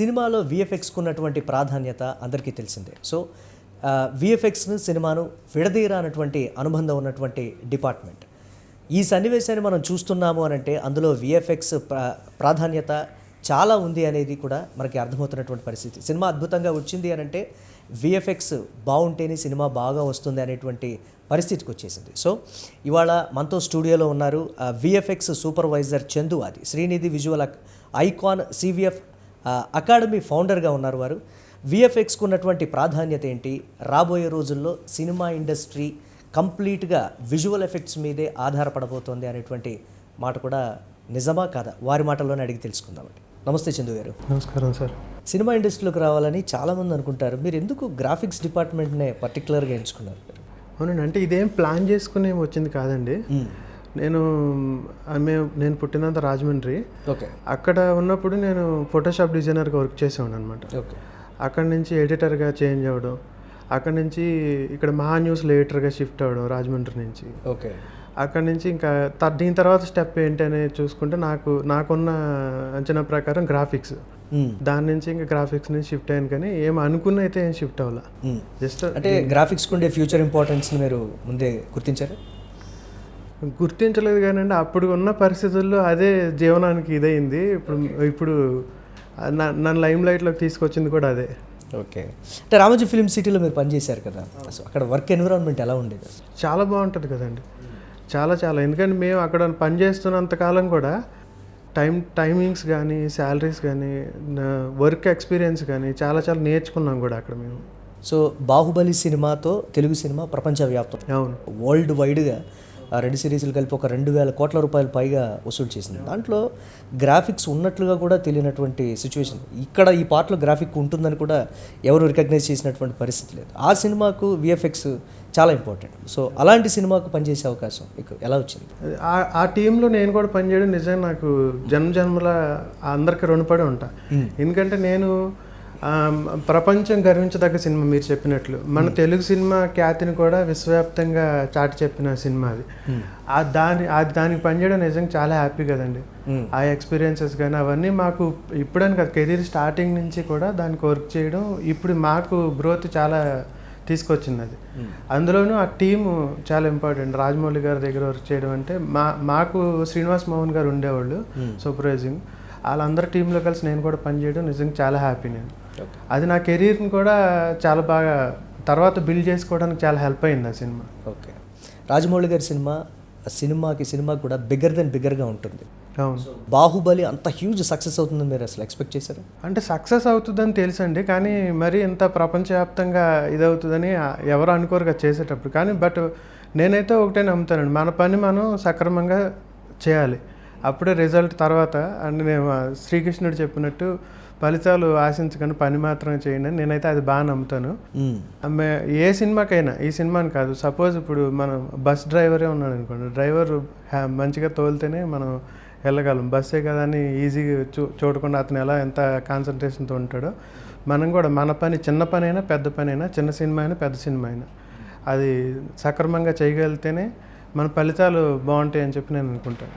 సినిమాలో విఎఫ్ఎక్స్‌కు ఉన్నటువంటి ప్రాధాన్యత అందరికీ తెలిసిందే. సో, విఎఫ్ఎక్స్‌ను సినిమాను విడదీయరానటువంటి అనుబంధం ఉన్నటువంటి డిపార్ట్‌మెంట్. ఈ సన్నివేశాన్ని మనం చూస్తున్నాము అనంటే అందులో విఎఫ్ఎక్స్ ప్రాధాన్యత చాలా ఉంది అనేది కూడా మనకి అర్థమవుతున్నటువంటి పరిస్థితి. సినిమా అద్భుతంగా వచ్చింది అనంటే విఎఫ్ఎక్స్ బాగుంటేనే సినిమా బాగా వస్తుంది అనేటువంటి పరిస్థితికి వచ్చేసింది. సో, ఇవాళ మనతో స్టూడియోలో ఉన్నారు విఎఫ్ఎక్స్ సూపర్వైజర్ చందు ఆది, శ్రీనిధి విజువల్ ఐకాన్ సివిఎఫ్ అకాడమీ ఫౌండర్గా ఉన్నారు వారు. విఎఫ్ఎక్స్కు ఉన్నటువంటి ప్రాధాన్యత ఏంటి, రాబోయే రోజుల్లో సినిమా ఇండస్ట్రీ కంప్లీట్గా విజువల్ ఎఫెక్ట్స్ మీదే ఆధారపడబోతోంది అనేటువంటి మాట కూడా నిజమా కాదా, వారి మాటల్లోనే అడిగి తెలుసుకుందామండి. నమస్తే చందు గారు. నమస్కారం సార్. సినిమా ఇండస్ట్రీలోకి రావాలని చాలామంది అనుకుంటారు, మీరు ఎందుకు గ్రాఫిక్స్ డిపార్ట్మెంట్నే పర్టికులర్గా ఎంచుకున్నారు? అవునండి, అంటే ఇదేం ప్లాన్ చేసుకుని వచ్చింది కాదండి. నేను పుట్టినంత రాజమండ్రి. ఓకే. అక్కడ ఉన్నప్పుడు నేను ఫోటోషాప్ డిజైనర్గా వర్క్ చేసేవాడు అనమాట. ఓకే. అక్కడి నుంచి ఎడిటర్గా చేంజ్ అవ్వడం, అక్కడి నుంచి ఇక్కడ మహా న్యూస్లో ఎడిటర్గా షిఫ్ట్ అవ్వడం రాజమండ్రి నుంచి. ఓకే. అక్కడి నుంచి ఇంకా దీని తర్వాత స్టెప్ ఏంటి అనేది చూసుకుంటే నాకున్న అంచనా ప్రకారం గ్రాఫిక్స్. దాని నుంచి ఇంకా గ్రాఫిక్స్ నుంచి షిఫ్ట్ అయ్యాను, కానీ ఏం అనుకున్న అయితే ఏం షిఫ్ట్ అవ్వాల. జస్ట్ అంటే గ్రాఫిక్స్కి ఉండే ఫ్యూచర్ ఇంపార్టెన్స్ని మీరు ముందే గుర్తించారు? గుర్తించలేదు కానండి, అప్పుడు ఉన్న పరిస్థితుల్లో అదే జీవనానికి ఇదయింది. ఇప్పుడు నన్ను లైమ్ లైట్లోకి తీసుకొచ్చింది కూడా అదే. ఓకే. అంటే రామోజీ ఫిల్మ్ సిటీలో మీరు పనిచేశారు కదా, అసలు అక్కడ వర్క్ ఎన్విరాన్మెంట్ ఎలా ఉండేది? చాలా బాగుంటుంది కదండి, చాలా. ఎందుకంటే మేము అక్కడ పనిచేస్తున్నంత కాలం కూడా టైమింగ్స్ కానీ, శాలరీస్ కానీ, వర్క్ ఎక్స్పీరియన్స్ కానీ చాలా నేర్చుకున్నాం కూడా అక్కడ మేము. సో బాహుబలి సినిమాతో తెలుగు సినిమా ప్రపంచవ్యాప్తం, అవును, వరల్డ్ వైడ్గా ఆ రెండు సిరీస్లు కలిపి ఒక 2,000 కోట్ల రూపాయలు పైగా వసూలు చేసింది. దాంట్లో గ్రాఫిక్స్ ఉన్నట్లుగా కూడా తెలియనటువంటి సిచ్యువేషన్. ఇక్కడ ఈ పార్ట్లో గ్రాఫిక్ ఉంటుందని కూడా ఎవరు రికగ్నైజ్ చేసినటువంటి పరిస్థితి లేదు. ఆ సినిమాకు విఎఫ్ఎక్స్ చాలా ఇంపార్టెంట్. సో అలాంటి సినిమాకు పనిచేసే అవకాశం మీకు ఎలా వచ్చింది? ఆ టీంలో నేను కూడా పనిచేయడం నిజంగా నాకు జన్మల అందరికీ రుణపడి ఉంటా. ఎందుకంటే నేను ప్రపంచం గర్వించదగ్గ సినిమా మీరు చెప్పినట్లు, మన తెలుగు సినిమా ఖ్యాతిని కూడా విశ్వవ్యాప్తంగా చాటి చెప్పిన సినిమా అది. దానికి పనిచేయడం నిజంగా చాలా హ్యాపీ కదండి. ఆ ఎక్స్పీరియన్సెస్ కానీ అవన్నీ మాకు ఇప్పుడని కాదు, కెరీర్ స్టార్టింగ్ నుంచి కూడా దానికి వర్క్ చేయడం ఇప్పుడు మాకు గ్రోత్ చాలా తీసుకొచ్చింది అది. అందులోనూ ఆ టీము చాలా ఇంపార్టెంట్. రాజమౌళి గారి దగ్గర వర్క్ చేయడం అంటే మాకు శ్రీనివాస్ మోహన్ గారు ఉండేవాళ్ళు సూపర్వైజింగ్, వాళ్ళందరి టీంలో కలిసి నేను కూడా పనిచేయడం నిజంగా చాలా హ్యాపీ. నేను అది నా కెరీర్ని కూడా చాలా బాగా తర్వాత బిల్డ్ చేసుకోవడానికి చాలా హెల్ప్ అయింది ఆ సినిమా. ఓకే. రాజమౌళి గారి సినిమా కూడా బిగ్గర్గా ఉంటుంది. అవును. బాహుబలి అంత హ్యూజ్ సక్సెస్ అవుతుందని మీరు అసలు ఎక్స్పెక్ట్ చేశారు? అంటే సక్సెస్ అవుతుందని తెలుసండి, కానీ మరి ఇంత ప్రపంచవ్యాప్తంగా ఇదవుతుందని ఎవరు అనుకోరుగా చేసేటప్పుడు. కానీ నేనైతే ఒకటే నమ్ముతానండి, మన పని మనం సక్రమంగా చేయాలి, అప్పుడే రిజల్ట్ తర్వాత. అండ్ నేను శ్రీకృష్ణుడు చెప్పినట్టు ఫలితాలు ఆశించకుండా పని మాత్రమే చేయండి అని నేనైతే అది బాగా నమ్ముతాను. ఏ సినిమాకైనా, ఈ సినిమాని కాదు, సపోజ్ ఇప్పుడు మనం బస్ డ్రైవరే ఉన్నాడు అనుకోండి, డ్రైవర్ మంచిగా తోలితేనే మనం వెళ్ళగలం. బస్సే కదా అని ఈజీగా చూడకుండా అతను ఎంత కాన్సన్ట్రేషన్తో ఉంటాడో, మనం కూడా మన పని చిన్న పని అయినా పెద్ద పని అయినా, చిన్న సినిమా అయినా పెద్ద సినిమా అయినా అది సక్రమంగా చేయగలిగితేనే మన ఫలితాలు బాగుంటాయి అని చెప్పి నేను అనుకుంటాను.